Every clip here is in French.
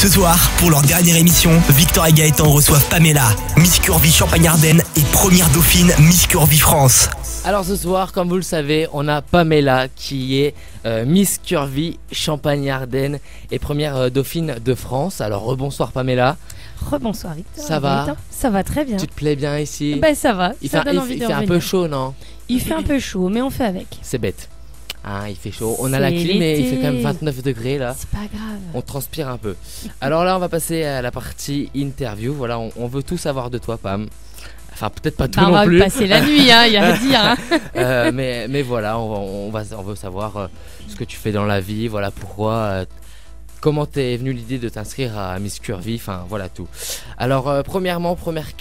Ce soir, pour leur dernière émission, Victor et Gaëtan reçoivent Pamela, Miss Curvy Champagne-Ardenne et première dauphine Miss Curvy France. Alors ce soir, comme vous le savez, on a Pamela qui est Miss Curvy Champagne-Ardenne et première dauphine de France. Alors rebonsoir Pamela. Rebonsoir Victor. Ça va? Gaëtan. Ça va très bien. Tu te plais bien ici? Ben ça va, Il ça fait, donne envie de il fait un revenir. peu chaud, non? Il fait un peu chaud, mais on fait avec. C'est bête. Ah, il fait chaud. On a C'est la clim mais il fait quand même l'été. 29 degrés là. C'est pas grave. On transpire un peu. Alors là, on va passer à la partie interview. Voilà, on veut tout savoir de toi, Pam. Enfin, peut-être pas tout Bah, on non va plus. passer la nuit, hein, y a à dire. Hein. Mais voilà, on veut savoir ce que tu fais dans la vie. Voilà pourquoi. Comment t'es venu l'idée de t'inscrire à Miss Curvy. Enfin, voilà tout. Alors, premièrement, première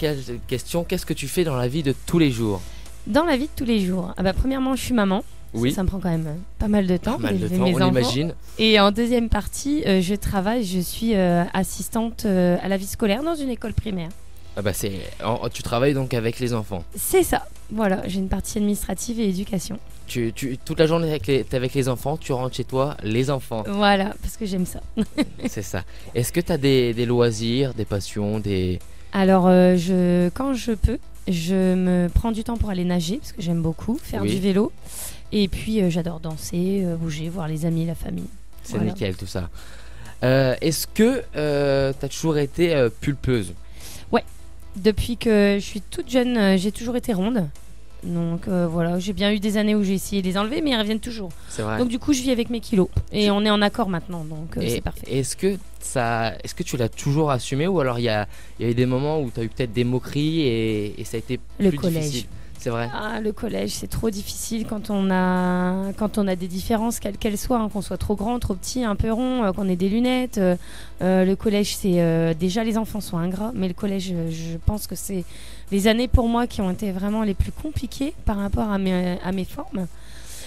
question. Qu'est-ce que tu fais dans la vie de tous les jours? Dans la vie de tous les jours, premièrement, je suis maman. Oui. Ça me prend quand même pas mal de temps. Pas mal de d'élever temps, mes on enfants. imagine. Et en deuxième partie, je travaille, je suis assistante à la vie scolaire dans une école primaire. Ah bah tu travailles donc avec les enfants. C'est ça. Voilà, j'ai une partie administrative et éducation. Toute la journée t'es avec les enfants, tu rentres chez toi, les enfants. Voilà, parce que j'aime ça. C'est ça. Est-ce que tu as des loisirs, des passions, des... Alors, quand je peux, je me prends du temps pour aller nager, parce que j'aime beaucoup faire Oui. du vélo. Et puis, j'adore danser, bouger, voir les amis, la famille. C'est Voilà. nickel tout ça. Est-ce que tu as toujours été pulpeuse? Depuis que je suis toute jeune, j'ai toujours été ronde. Donc voilà, j'ai bien eu des années où j'ai essayé de les enlever, mais ils reviennent toujours. C'est vrai. Donc du coup, je vis avec mes kilos. Et on est en accord maintenant, donc Et c'est parfait. Est-ce que tu l'as toujours assumé ou alors il y a eu des moments où tu as eu peut-être des moqueries et ça a été Le plus collège. difficile? C'est vrai. Ah, le collège, c'est trop difficile quand on a des différences, quelles qu'elles soient, hein, qu'on soit trop grand, trop petit, un peu rond, qu'on ait des lunettes. Le collège, c'est déjà les enfants sont ingrats, mais le collège, je pense que c'est les années pour moi qui ont été vraiment les plus compliquées par rapport à mes formes.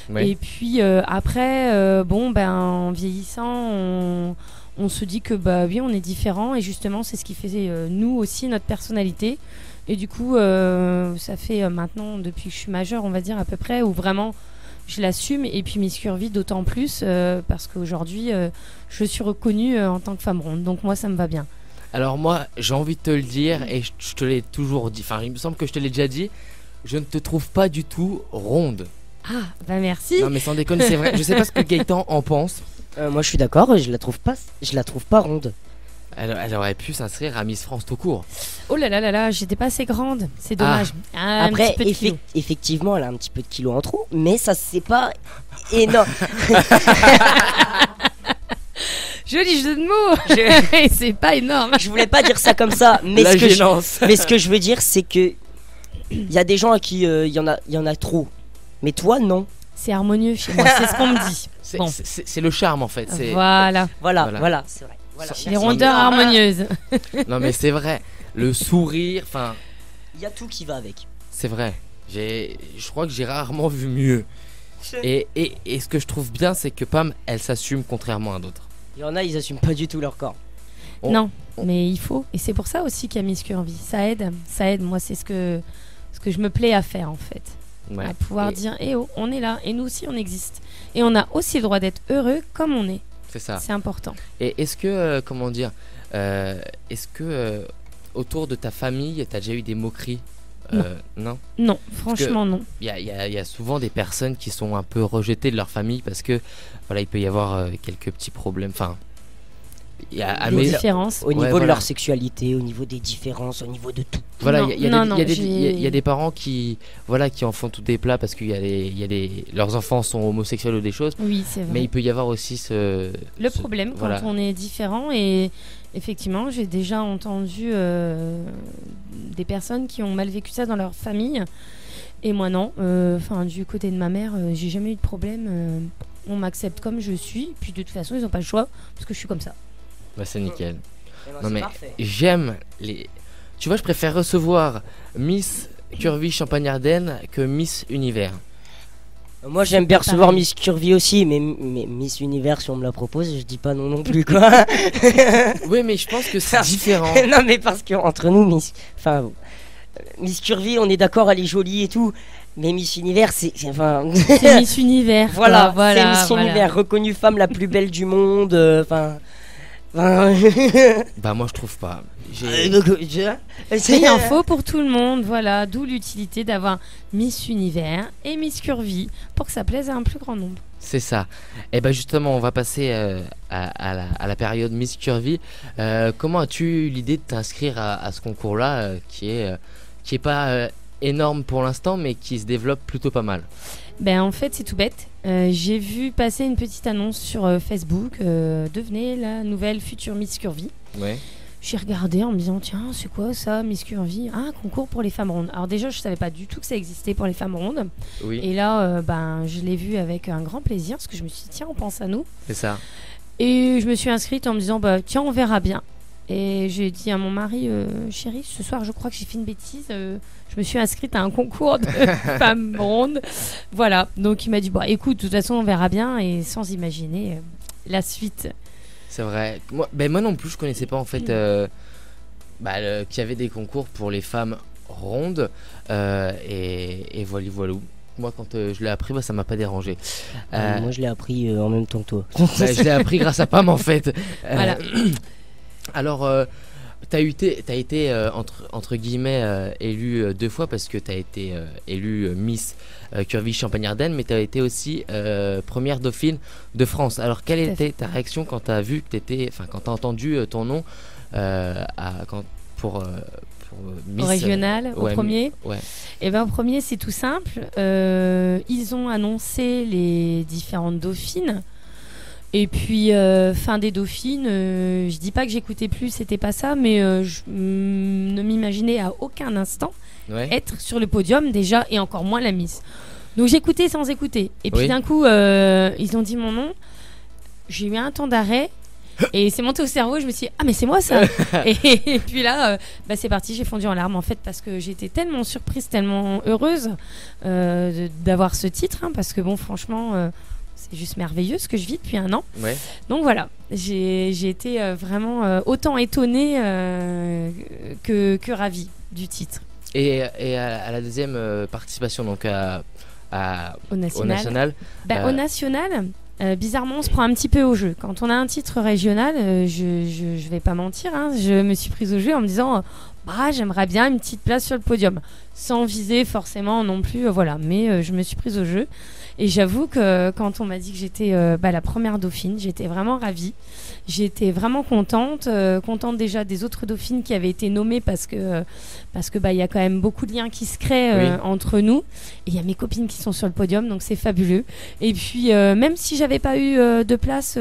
Ouais. Et puis après, en vieillissant, on se dit que bah oui, on est différent et justement, c'est ce qui fait nous aussi notre personnalité. Et du coup, ça fait maintenant, depuis que je suis majeure, on va dire à peu près, où vraiment je l'assume. Et puis Miss Curvy d'autant plus parce qu'aujourd'hui, je suis reconnue en tant que femme ronde. Donc moi, ça me va bien. Alors moi, j'ai envie de te le dire et je te l'ai toujours dit. Enfin, il me semble que je te l'ai déjà dit. Je ne te trouve pas du tout ronde. Ah, bah merci. Non mais sans déconner, c'est vrai. Je sais pas ce que Gaëtan en pense. Moi je suis d'accord, je la trouve pas ronde. Elle aurait pu s'inscrire à Miss France tout court. Oh là là là là, j'étais pas assez grande. C'est dommage. Un Après, petit peu de kilos. effectivement, elle a un petit peu de kilos en trop, mais ça c'est pas énorme. Joli jeu de mots. Et c'est pas énorme. Je voulais pas dire ça comme ça, mais La ce que gênance. mais ce que je veux dire, c'est que il y a des gens à qui il y en a trop, mais toi non. C'est harmonieux chez moi, c'est ce qu'on me dit. C'est Bon. c'est le charme en fait. Voilà. Voilà, c'est vrai. Voilà. Les Merci. rondeurs harmonieuses. Non mais c'est vrai. Le sourire, enfin, Il y a tout qui va avec. c'est vrai. Je crois que j'ai rarement vu mieux. Et ce que je trouve bien, c'est que Pam, elle s'assume contrairement à d'autres. Il y en a, ils assument pas du tout leur corps. On- Non, mais il faut. Et c'est pour ça aussi qu'il y a Miss Curvy. Ça aide. Moi, c'est ce que je me plais à faire en fait. Ouais. À pouvoir Et dire, eh oh, on est là. Et nous aussi, on existe. Et on a aussi le droit d'être heureux comme on est. c'est ça. C'est important. Et est-ce que, comment dire, est-ce que autour de ta famille, t'as déjà eu des moqueries? Non. Non, franchement, non. Il y a souvent des personnes qui sont un peu rejetées de leur famille parce que, voilà, il peut y avoir quelques petits problèmes. Enfin, il y a Les mais- différences. Au niveau de voilà. leur sexualité, au niveau des différences, au niveau de tout. Voilà, Non, il y a non, des- non, il y a des parents qui, voilà, qui en font tout des plats parce qu'il leurs enfants sont homosexuels ou des choses. Oui, c'est vrai. Mais il peut y avoir aussi Le problème quand voilà. on est différent, et effectivement, j'ai déjà entendu des personnes qui ont mal vécu ça dans leur famille. Et moi, non. Enfin, du côté de ma mère, j'ai jamais eu de problème. On m'accepte comme je suis. Puis de toute façon, ils n'ont pas le choix parce que je suis comme ça. Bah, c'est nickel. Non c'est mais parfait. j'aime les. Tu vois, je préfère recevoir Miss Curvy Champagne-Ardenne que Miss Univers. Moi j'aime bien recevoir pareil. Miss Curvy aussi, mais Miss Univers, si on me la propose, je dis pas non non plus quoi. Oui, mais je pense que c'est différent. Non mais parce que entre nous, Miss Curvy, on est d'accord, elle est jolie et tout, mais Miss Univers, enfin. C'est Miss Univers. Voilà, quoi. c'est Miss voilà. Univers, reconnue femme la plus belle du monde. Enfin, Bah moi je trouve pas. Mais il en faut pour tout le monde, voilà, d'où l'utilité d'avoir Miss Univers et Miss Curvy pour que ça plaise à un plus grand nombre. C'est ça. Et ben justement, on va passer à la période Miss Curvy. Comment as-tu eu l'idée de t'inscrire à ce concours-là, qui est pas énorme pour l'instant, mais qui se développe plutôt pas mal? Ben en fait, c'est tout bête. J'ai vu passer une petite annonce sur Facebook. Devenez la nouvelle future Miss Curvy. Ouais. J'ai regardé en me disant tiens, c'est quoi ça, Miss Curvy? Ah, un concours pour les femmes rondes. Alors déjà, je savais pas du tout que ça existait pour les femmes rondes. Oui. Et là, je l'ai vu avec un grand plaisir parce que je me suis dit tiens, on pense à nous. C'est ça. Et je me suis inscrite en me disant tiens, on verra bien. Et j'ai dit à mon mari chéri, ce soir, je crois que j'ai fait une bêtise. Je me suis inscrite à un concours de femmes rondes. Voilà. Donc il m'a dit écoute, de toute façon, on verra bien. Et sans imaginer la suite. C'est vrai. Moi non plus, je connaissais pas en fait qu'il y avait des concours pour les femmes rondes. Et voilà. Moi, quand je l'ai appris, ça m'a pas dérangé. Moi, je l'ai appris en même temps que toi. Je l'ai appris grâce à Pam en fait. Voilà. Alors, t'as été entre guillemets élue 2 fois parce que t'as été élue Miss Curvy Champagne-Ardenne, mais t'as été aussi première dauphine de France. Alors, quelle était ta réaction quand t'as vu que quand t'as entendu ton nom pour Miss au régional, au premier? Ouais. Et au premier, c'est tout simple. Ils ont annoncé les différentes dauphines. Et puis, fin des dauphines, je dis pas que j'écoutais plus, c'était pas ça, mais je ne m'imaginais à aucun instant être sur le podium déjà, et encore moins la Miss. Donc j'écoutais sans écouter. Et puis d'un coup, ils ont dit mon nom. J'ai eu un temps d'arrêt. Et c'est monté au cerveau, je me suis dit, ah mais c'est moi ça. et puis là, c'est parti, j'ai fondu en larmes en fait, parce que j'étais tellement surprise, tellement heureuse d'avoir ce titre, parce que franchement... c'est juste merveilleux ce que je vis depuis 1 an. Ouais. Donc voilà, j'ai été vraiment autant étonnée que ravie du titre. Et à la deuxième participation, donc au national. Au national, bizarrement, on se prend un petit peu au jeu. Quand on a un titre régional, je vais pas mentir, je me suis prise au jeu en me disant j'aimerais bien une petite place sur le podium, sans viser forcément non plus, mais je me suis prise au jeu. Et j'avoue que quand on m'a dit que j'étais la première dauphine, j'étais vraiment ravie. J'étais vraiment contente déjà des autres dauphines qui avaient été nommées parce que y a quand même beaucoup de liens qui se créent entre nous. Et il y a mes copines qui sont sur le podium, donc c'est fabuleux. Et puis même si j'avais pas eu de place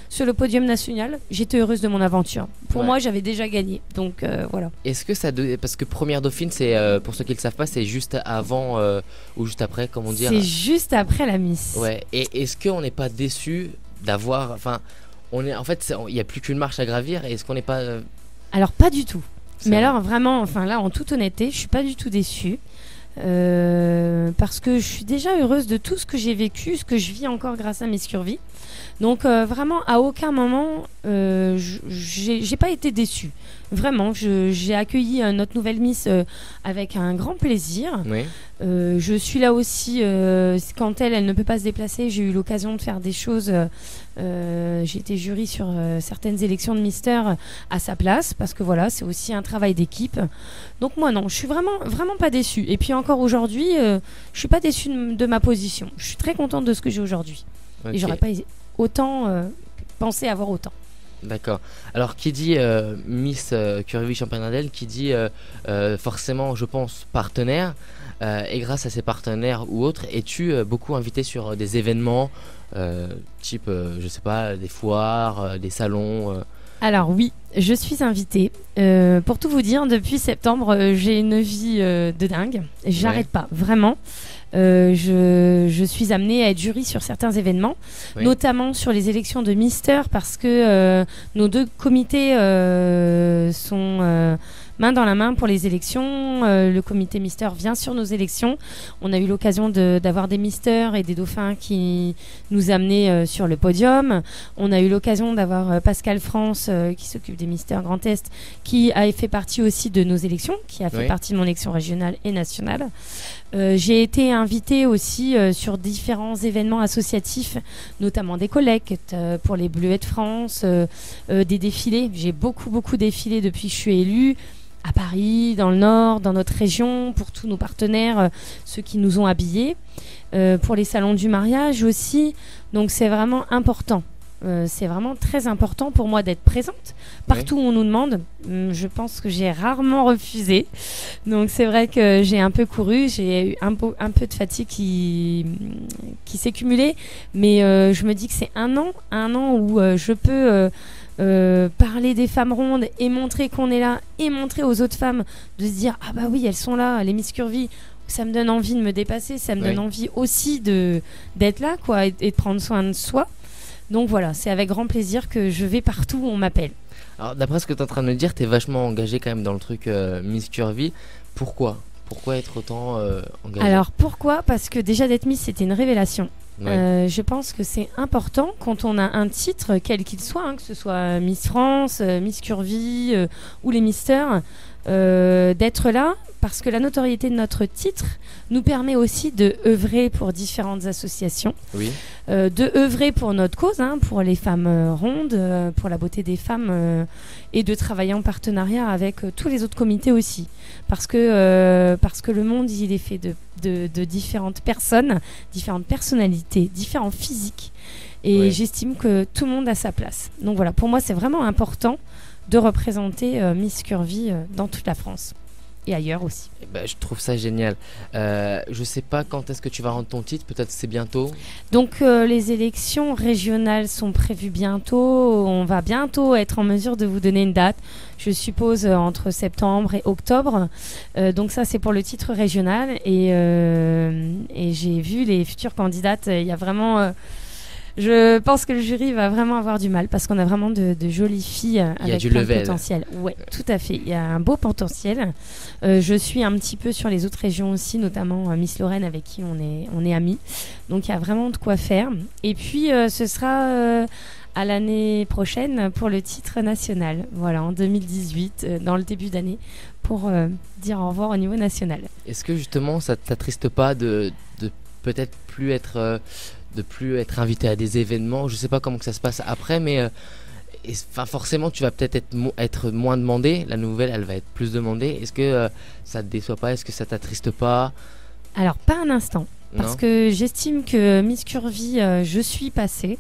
sur le podium national, j'étais heureuse de mon aventure. Pour moi, j'avais déjà gagné. Donc voilà. Est-ce que parce que première dauphine, c'est pour ceux qui le savent pas, c'est juste avant ou juste après, comment dire? C'est juste après la Miss. Ouais. Et est-ce qu'on n'est pas déçu d'avoir, il n'y a plus qu'une marche à gravir, et est-ce qu'on n'est pas... Alors pas du tout. Mais alors vraiment, là en toute honnêteté, je suis pas du tout déçue. Parce que je suis déjà heureuse de tout ce que j'ai vécu, ce que je vis encore grâce à Miss Curvy. Donc vraiment à aucun moment j'ai pas été déçue. Vraiment, j'ai accueilli notre nouvelle Miss avec un grand plaisir. Oui. Je suis là aussi quand elle ne peut pas se déplacer. J'ai eu l'occasion de faire des choses. J'ai été jury sur certaines élections de Mister à sa place, parce que c'est aussi un travail d'équipe. Donc moi non, je suis vraiment pas déçue. Et puis encore aujourd'hui, je suis pas déçue de ma position. Je suis très contente de ce que j'ai aujourd'hui. Okay. Et j'aurais pas autant pensé avoir autant. D'accord. Alors qui dit Miss Curvy Champagne-Ardenne, qui dit forcément, je pense, partenaire. Et grâce à ces partenaires ou autres, es-tu beaucoup invité sur des événements type, je sais pas, des foires, des salons Alors oui, je suis invitée. Pour tout vous dire, depuis septembre, j'ai une vie de dingue. J'arrête pas, vraiment. Je suis amenée à être jury sur certains événements, notamment sur les élections de Mister, parce que nos 2 comités sont main dans la main pour les élections. Le comité Mister vient sur nos élections. On a eu l'occasion d'avoir des Misters et des dauphins qui nous amenaient sur le podium. On a eu l'occasion d'avoir Pascal France qui s'occupe des Misters Grand Est, qui a fait partie aussi de nos élections, qui a fait partie de mon élection régionale et nationale. J'ai été invitée aussi sur différents événements associatifs, notamment des collectes pour les Bleuets de France, des défilés. J'ai beaucoup défilé depuis que je suis élue, à Paris, dans le Nord, dans notre région, pour tous nos partenaires, ceux qui nous ont habillés, pour les salons du mariage aussi. Donc c'est vraiment important. C'est vraiment très important pour moi d'être présente partout où on nous demande. Je pense que j'ai rarement refusé. Donc c'est vrai que j'ai un peu couru, j'ai eu un peu de fatigue qui s'est cumulée. Mais je me dis que c'est un an où je peux parler des femmes rondes et montrer qu'on est là et montrer aux autres femmes de se dire ah bah oui, elles sont là, les Miss Curvy. Ça me donne envie de me dépasser, ça me donne envie aussi d'être là quoi, et de prendre soin de soi. Donc voilà, c'est avec grand plaisir que je vais partout où on m'appelle. Alors d'après ce que tu es en train de me dire, tu es vachement engagé quand même dans le truc Miss Curvy. Pourquoi être autant engagé? Alors pourquoi? Parce que déjà d'être Miss, c'était une révélation. Je pense que c'est important quand on a un titre, quel qu'il soit, que ce soit Miss France, Miss Curvy ou les Misters, d'être là, parce que la notoriété de notre titre nous permet aussi de œuvrer pour différentes associations, de œuvrer pour notre cause, pour les femmes rondes, pour la beauté des femmes, et de travailler en partenariat avec tous les autres comités aussi, parce que le monde il est fait de différentes personnes, différentes personnalités, différents physiques, et j'estime que tout le monde a sa place. Donc voilà, pour moi c'est vraiment important de représenter Miss Curvy dans toute la France. Et ailleurs aussi. Je trouve ça génial. Je sais pas quand est-ce que tu vas rendre ton titre, peut-être c'est bientôt. Donc les élections régionales sont prévues bientôt. On va bientôt être en mesure de vous donner une date. Je suppose entre septembre et octobre. Donc ça c'est pour le titre régional. Et j'ai vu les futures candidates. Il y a vraiment... je pense que le jury va vraiment avoir du mal parce qu'on a vraiment de jolies filles avec plein de potentiel. Oui, tout à fait. Il y a un beau potentiel. Je suis un petit peu sur les autres régions aussi, notamment Miss Lorraine avec qui on est amis. Donc il y a vraiment de quoi faire. Et puis ce sera à l'année prochaine pour le titre national. Voilà, en 2018, dans le début d'année, pour dire au revoir au niveau national. Est-ce que justement ça ne t'attriste pas de peut-être plus être... de plus être invité à des événements, je sais pas comment que ça se passe après, mais forcément tu vas peut-être être moins demandé, la nouvelle elle va être plus demandée. Est-ce que ça te déçoit pas? Est-ce que ça t'attriste pas? Alors pas un instant, parce que j'estime que Miss Curvy, je suis passée,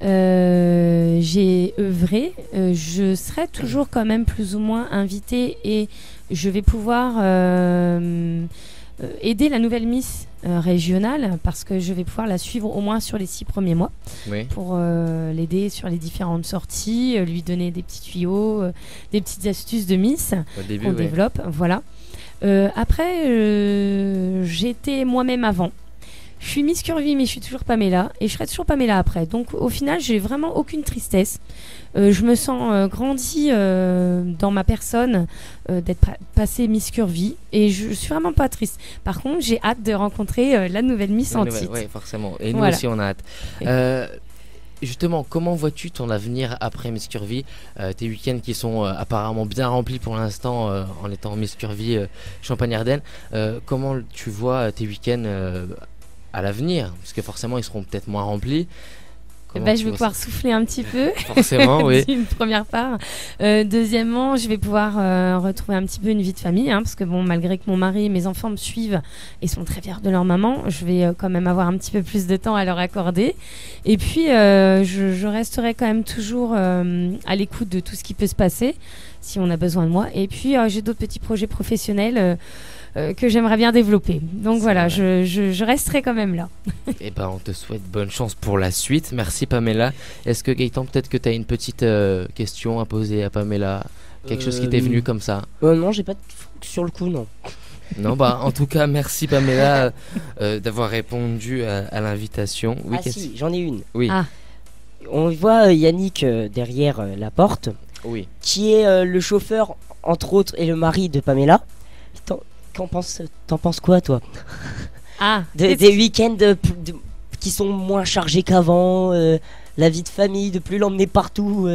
j'ai œuvré, je serai toujours quand même plus ou moins invitée et je vais pouvoir aider la nouvelle Miss régionale, parce que je vais pouvoir la suivre au moins sur les 6 premiers mois pour l'aider sur les différentes sorties, lui donner des petits tuyaux, des petites astuces de Miss qu'on développe. Voilà. Après, j'étais moi-même avant. Je suis Miss Curvy, mais je suis toujours Pamela et je serai toujours Pamela après. Donc au final, j'ai vraiment aucune tristesse. Je me sens grandie dans ma personne d'être passée Miss Curvy et je suis vraiment pas triste. Par contre, j'ai hâte de rencontrer la nouvelle Miss en titre. Oui, forcément. Et nous aussi, on a hâte. Justement, comment vois-tu ton avenir après Miss Curvy? Tes week-ends qui sont apparemment bien remplis pour l'instant en étant Miss Curvy Champagne-Ardenne. Comment tu vois tes week-ends à l'avenir? Parce que forcément, ils seront peut-être moins remplis. Je vais pouvoir souffler un petit peu. Forcément, oui. Une première part. Deuxièmement, je vais pouvoir retrouver un petit peu une vie de famille, parce que bon, malgré que mon mari et mes enfants me suivent et sont très fiers de leur maman, je vais quand même avoir un petit peu plus de temps à leur accorder. Et puis, je resterai quand même toujours à l'écoute de tout ce qui peut se passer, si on a besoin de moi. Et puis, j'ai d'autres petits projets professionnels que j'aimerais bien développer. Donc voilà, je resterai quand même là. Et on te souhaite bonne chance pour la suite. Merci Pamela. Est-ce que Gaëtan, peut-être que tu as une petite question à poser à Pamela? Quelque chose qui t'est venu comme ça? Non, j'ai pas sur le coup, non. Non, en tout cas, merci Pamela d'avoir répondu à l'invitation. Oui, si, j'en ai une. Oui. On voit Yannick derrière la porte. Oui. Qui est le chauffeur entre autres, est le mari de Pamela. T'en penses quoi, toi? Ah, Des week-ends qui sont moins chargés qu'avant, la vie de famille, de plus l'emmener partout.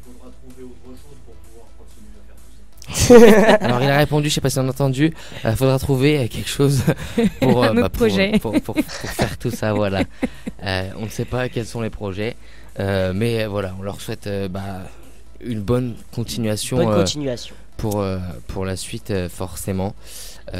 Faudra trouver autre chose pour pouvoir continuer à faire tout ça. Alors il a répondu, je sais pas si on a entendu, faudra trouver quelque chose pour, Un autre projet. pour faire tout ça, voilà. On ne sait pas quels sont les projets, mais voilà, on leur souhaite une bonne continuation, Bonne continuation. pour la suite, forcément.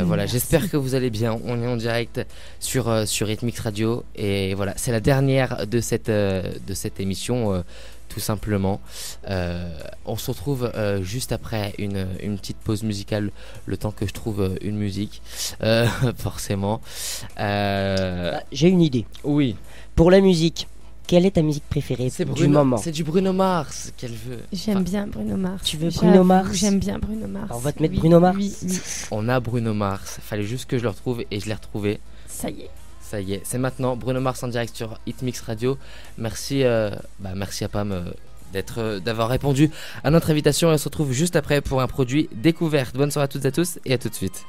Voilà, j'espère que vous allez bien. On est en direct sur Rhythmix Radio et voilà, c'est la dernière de cette émission, tout simplement. On se retrouve juste après une petite pause musicale, le temps que je trouve une musique, forcément. J'ai une idée. Oui, Pour la musique, quelle est ta musique préférée c'est du moment? c'est du Bruno Mars qu'elle veut. J'aime bien Bruno Mars. Tu veux J'avoue, Bruno Mars? J'aime bien Bruno Mars. Alors, on va te mettre Oui, Bruno Mars. Oui, oui. On a Bruno Mars, fallait juste que je le retrouve et je l'ai retrouvé. Ça y est. Ça y est, c'est maintenant Bruno Mars en direct sur Hitmix Radio. Merci, merci à Pam d'avoir répondu à notre invitation. Et on se retrouve juste après pour un produit découverte. Bonne soirée à toutes et à tous et à tout de suite.